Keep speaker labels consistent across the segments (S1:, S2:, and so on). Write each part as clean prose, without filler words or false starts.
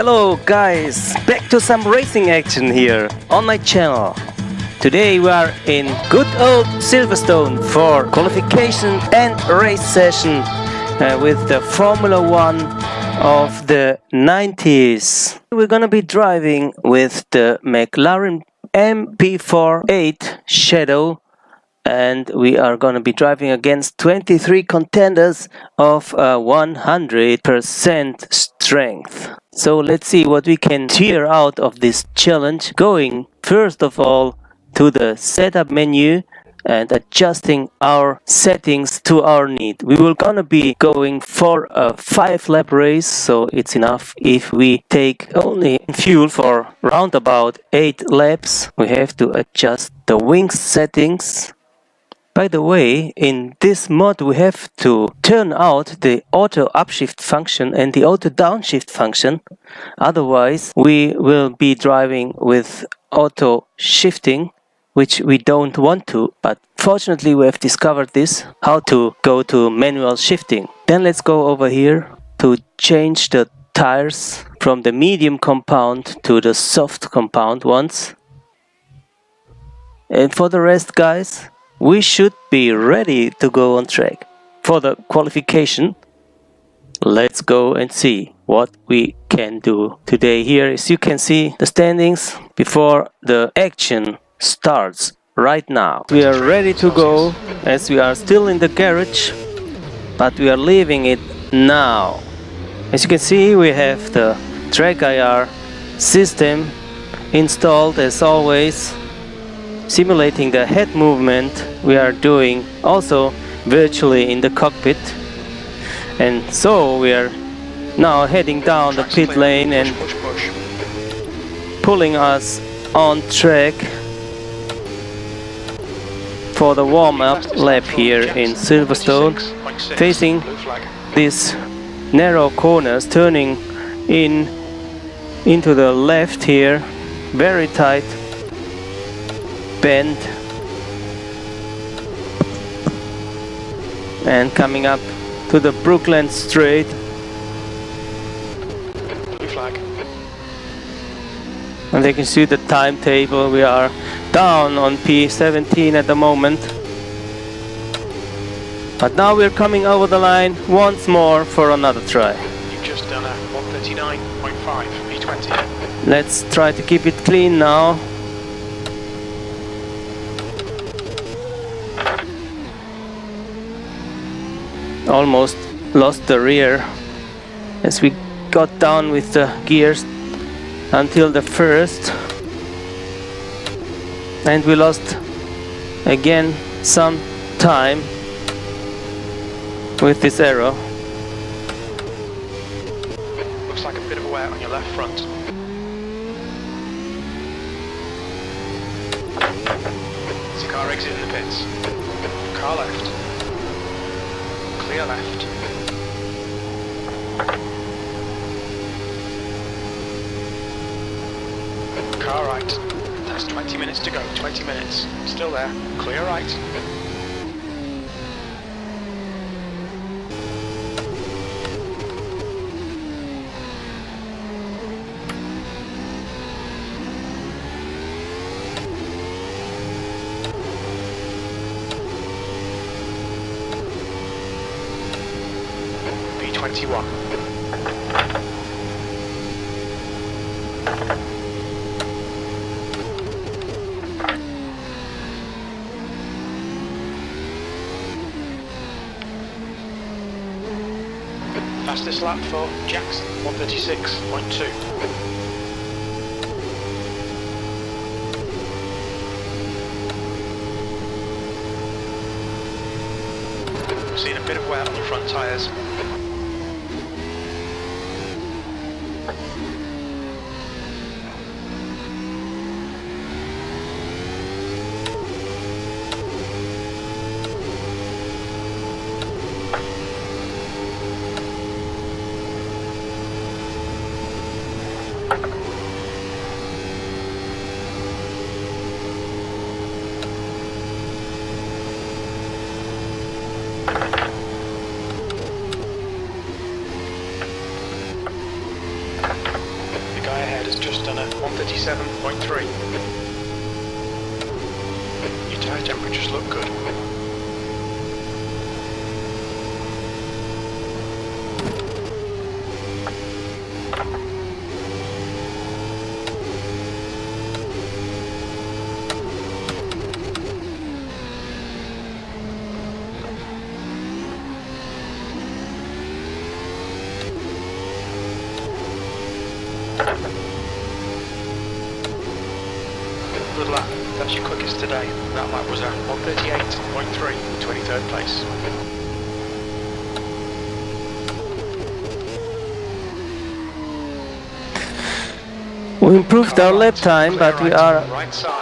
S1: Hello guys, back to some racing action here on my channel. Today we are in good old Silverstone for qualification and race session with the Formula 1 of the 90s. We're gonna be driving with the McLaren MP4 8 Shadow, and we are gonna be driving against 23 contenders of 100% strength. So let's see what we can tear out of this challenge, going first of all to the setup menu and adjusting our settings to our need. We will gonna be going for a 5-lap race, so it's enough if we take only fuel for round about 8 laps. We have to adjust the wings settings. By the way, in this mod we have to turn out the auto upshift function and the auto downshift function. Otherwise we will be driving with auto shifting, which we don't want to, but fortunately we have discovered this, how to go to manual shifting. Then let's go over here to change the tires from the medium compound to the soft compound ones. And for the rest, guys, we should be ready to go on track. For the qualification, let's go and see what we can do today. Here, as you can see, the standings before the action starts right now. We are ready to go, as we are still in the garage, but we are leaving it now. As you can see, we have the track IR system installed as always, simulating the head movement we are doing also virtually in the cockpit. And so we are now heading down the pit lane and pulling us on track for the warm-up lap here in Silverstone, facing these narrow corners, turning into the left here, very tight bend, and coming up to the Brookland Straight. And they can see the timetable. We are down on P17 at the moment, but now we're coming over the line once more for another try.
S2: You've just done a 139.5 P20.
S1: Let's try to keep it clean now. Almost lost the rear as we got down with the gears until the first, and we lost again some time with this arrow.
S2: Looks like a bit of a wear on your left front. Is the car exiting the pits? Car left. Clear left. Car right. That's 20 minutes to go. 20 minutes. Still there. Clear right. P21. Fastest lap for Jackson, 136.2. We've seen a bit of wear on your front tyres. 137.3. Your tyre temperatures look good. Good lap. That's your quickest today. That lap was a 138.3, 23rd place.
S1: We improved our lap time, but we are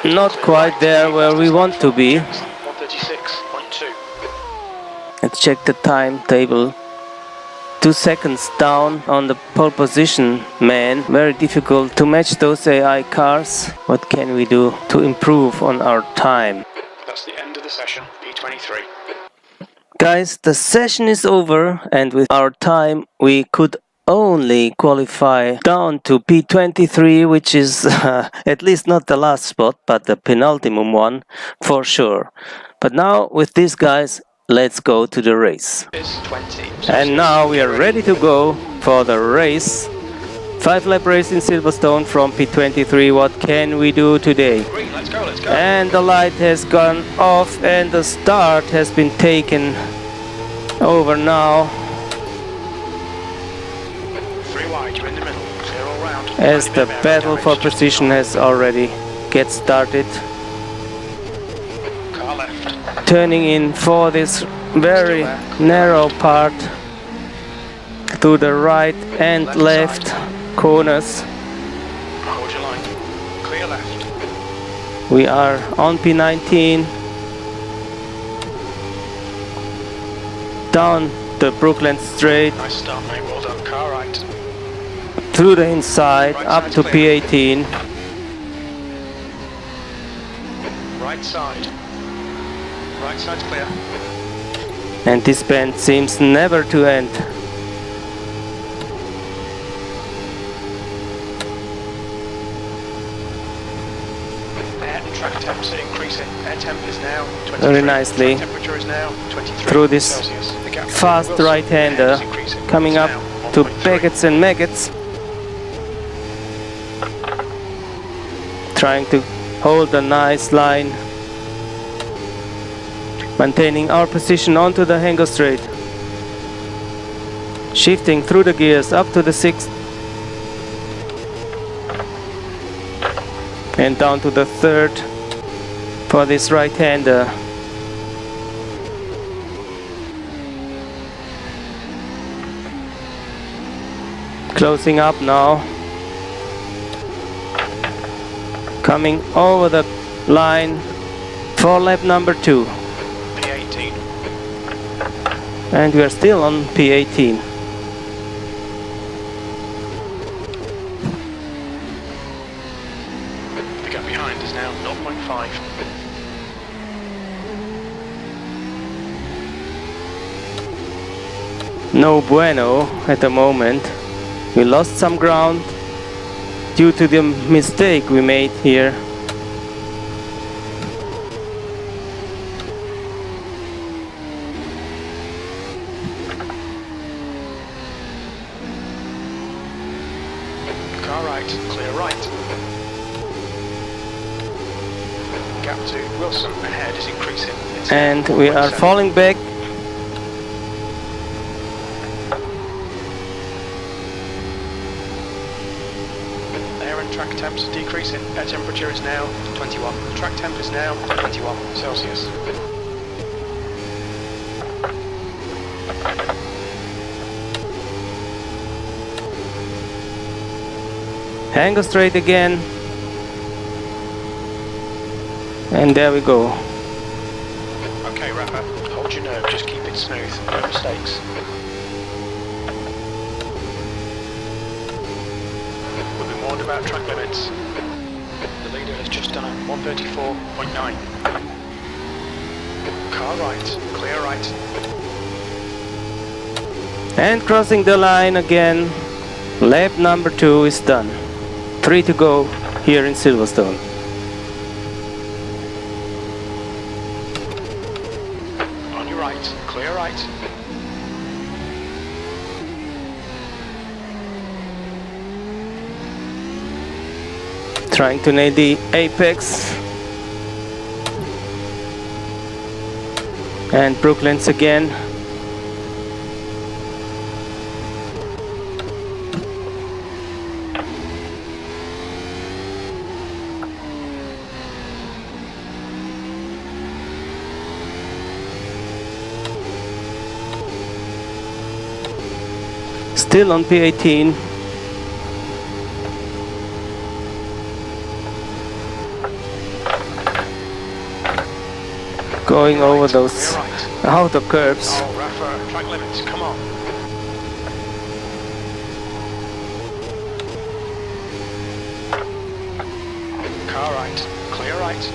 S1: not quite there where we want to be.
S2: 136.2.
S1: Let's check the timetable. 2 seconds down on the pole position, man. Very difficult to match those AI cars. What can we do to improve on our time?
S2: That's the end of the session, P23.
S1: Guys, the session is over, and with our time we could only qualify down to P23, which is at least not the last spot, but the penultimate one for sure. But now with these guys, let's go to the race. And now we are ready to go for the race. 5-lap race in Silverstone from P23. What can we do today?
S2: Let's go, let's go.
S1: And the light has gone off and the start has been taken over now.
S2: 3 wide, you're in the middle. Clear all round.
S1: As the battle for position has already get started.
S2: Car left.
S1: Turning in for this very narrow part to the right and left corners.
S2: Hold your line. Clear left.
S1: We are on P19 down the Brookland Straight
S2: Nice start, mate. Well done. Car right.
S1: through the inside
S2: Right
S1: up
S2: side's
S1: to
S2: clear.
S1: P18.
S2: Right side. Right side's clear.
S1: And this bend seems never to end.
S2: Air and track temps are increasing. Air temp is now 23.
S1: Very nicely.
S2: Track temperature is now 23
S1: Through this
S2: Celsius. The gap between
S1: fast
S2: Wilson
S1: right-hander
S2: and is increasing.
S1: coming
S2: It's
S1: up
S2: now
S1: to
S2: 1.3.
S1: Baggots and Maggots. Trying to hold a nice line. Maintaining our position onto the Hanger Straight. Shifting through the gears up to the 6th. And down to the 3rd for this right-hander. Closing up now. Coming over the line for lap number 2.
S2: P18.
S1: And we are still on P18.
S2: The gap behind is now 0.5.
S1: No bueno at the moment. We lost some ground due to the mistake we made here.
S2: Car right, clear right. Gap to Wilson ahead is increasing. It's
S1: And we are
S2: 1.7.
S1: falling back.
S2: Air and track temps are decreasing. Air temperature is now 21. Track temp is now 21 Celsius.
S1: Hanger Straight again. And there we go.
S2: Okay, Rafa, hold your nerve, just keep it smooth, no mistakes. We've been warned about track limits. The leader has just done a 134.9. Car right, clear right.
S1: And crossing the line again. Lap number 2 is done. 3 to go. here in Silverstone.
S2: On your right, clear right.
S1: Trying to nail the apex. And Brooklands again. Still on P18. Going over those outer curves.
S2: Oh, Rafa, track limits, come on. Car right, clear right.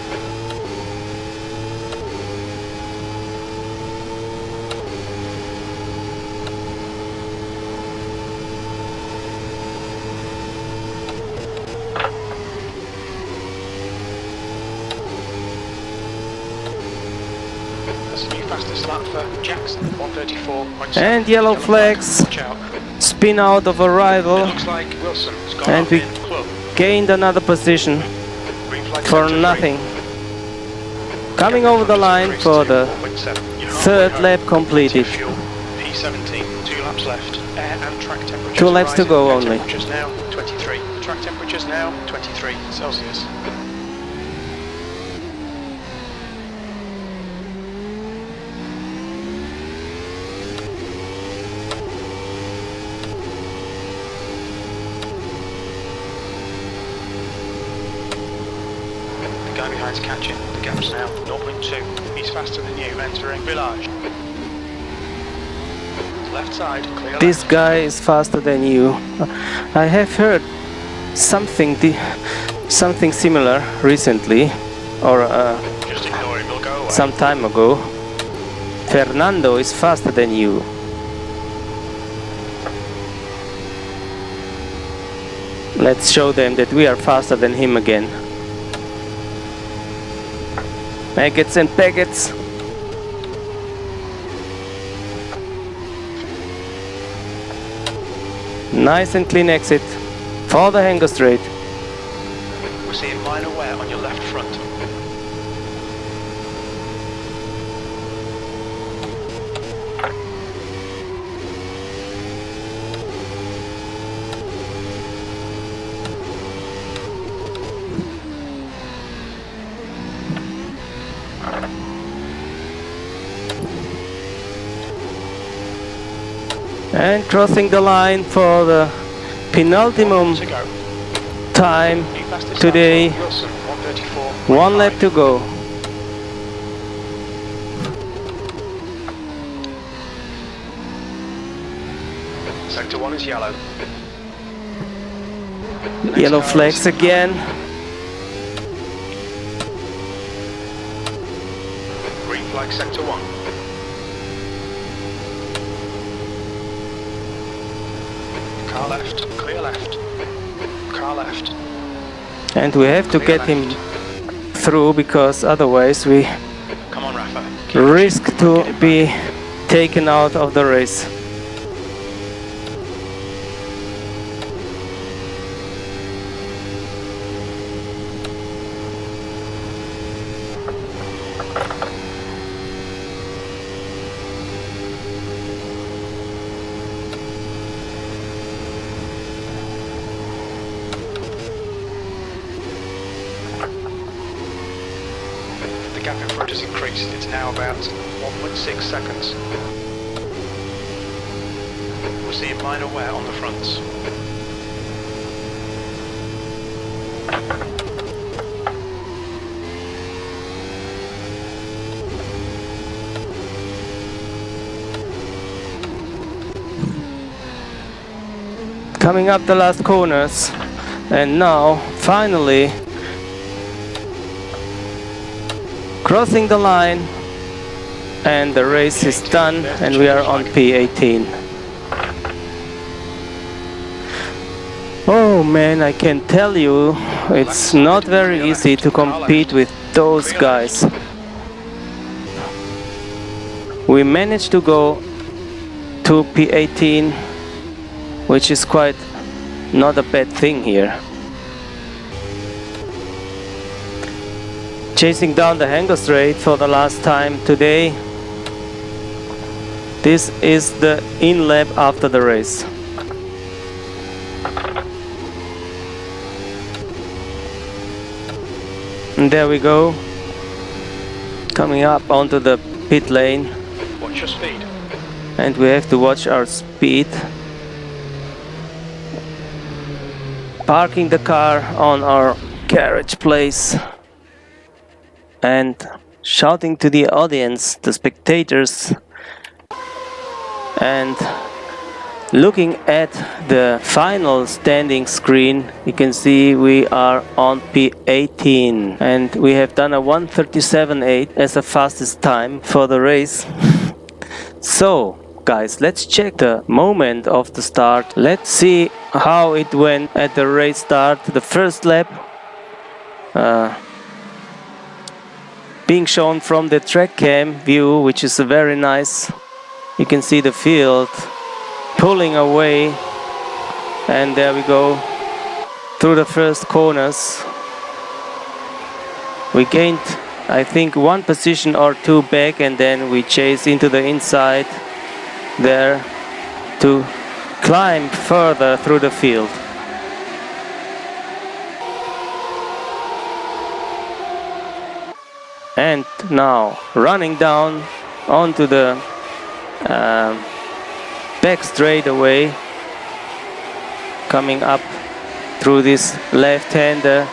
S2: Fastest lap for Jackson, 134.7.
S1: And yellow flags.
S2: Watch out.
S1: Spin out of arrival.
S2: It looks like Wilson's gone
S1: And
S2: up
S1: we
S2: in club.
S1: gained another position
S2: Green flag
S1: for
S2: sector
S1: nothing.
S2: 3.
S1: Coming over the line for the third lap completed.
S2: P17, 2 laps left. Air and track temperatures
S1: 2 laps to
S2: rising.
S1: go
S2: Air
S1: only.
S2: temperatures now 23. Track temperatures now 23 Celsius. The guy behind's catching. The gap's now 0.2. He's faster than you, entering Village. Left side, clear left.
S1: This guy is faster than you. I have heard something similar recently, or
S2: Just ignore him, he'll go away.
S1: some time ago. Fernando is faster than you. Let's show them that we are faster than him again. Maggots and packets. Nice and clean exit for the hanger straight.
S2: We're seeing minor wear on your left front.
S1: And crossing the line for the penultimum
S2: To go.
S1: time
S2: New fastest
S1: today.
S2: lap for Wilson, 134.
S1: 1 lap to go.
S2: Sector 1 is yellow.
S1: Yellow flags again.
S2: Green flag sector 1. Car left, clear left. Car left.
S1: And we have to get him through, because otherwise we
S2: Come on, Rafa.
S1: risk to be taken out of the race.
S2: The gap in front has increased. It's now about 1.6 seconds. We're seeing minor wear on the fronts.
S1: Coming up the last corners, and now finally crossing the line, and the race is done, and we are on P18. Oh, Oh man, I can tell you, it's not very easy to compete with those guys. We managed to go to P18, which is quite not a bad thing here. Chasing down the hanger straight for the last time today. This is the in-lap after the race. And there we go. Coming up onto the pit lane.
S2: Watch your speed.
S1: And we have to watch our speed. Parking the car on our garage place. And shouting to the audience, the spectators. And looking at the final standing screen, you can see we are on P18 and we have done a 1:37.8 as the fastest time for the race. So guys, let's check the moment of the start. Let's see how it went at the race start. The first lap being shown from the track cam view, which is a very nice. You can see the field pulling away, and there we go through the first corners. We gained, I think, one position or two back, and then we chase into the inside there to climb further through the field. And now running down onto the back straightaway, coming up through this left-hander,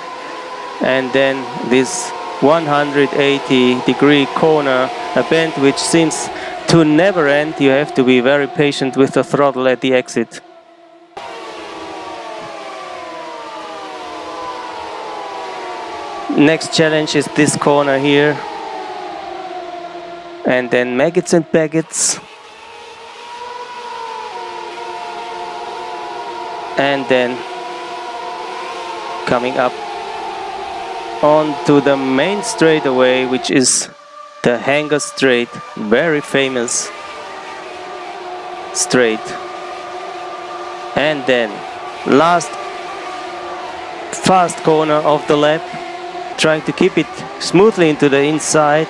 S1: and then this 180-degree corner, a bend which seems to never end. You have to be very patient with the throttle at the exit. Next challenge is this corner here, and then maggots and baggets. And then coming up onto the main straightaway, which is the hanger straight, very famous straight. And then last fast corner of the lap, trying to keep it smoothly into the inside.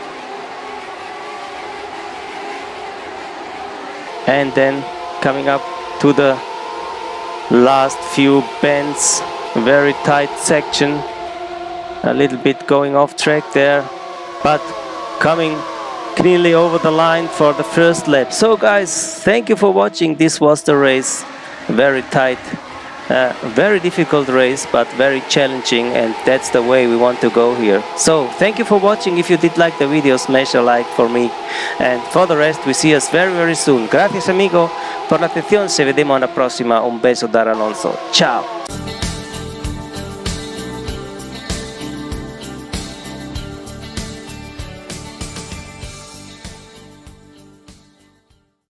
S1: And then coming up to the last few bends, very tight section, a little bit going off track there, but coming cleanly over the line for the first lap. So guys, thank you for watching. This was the race, very tight, very difficult race, but very challenging, and that's the way we want to go here. So thank you for watching. If you did like the video, smash a like for me, and for the rest we see us very soon. Gracias amigo por la atención, se vedemos a la próxima. Un beso da Alonso. Ciao.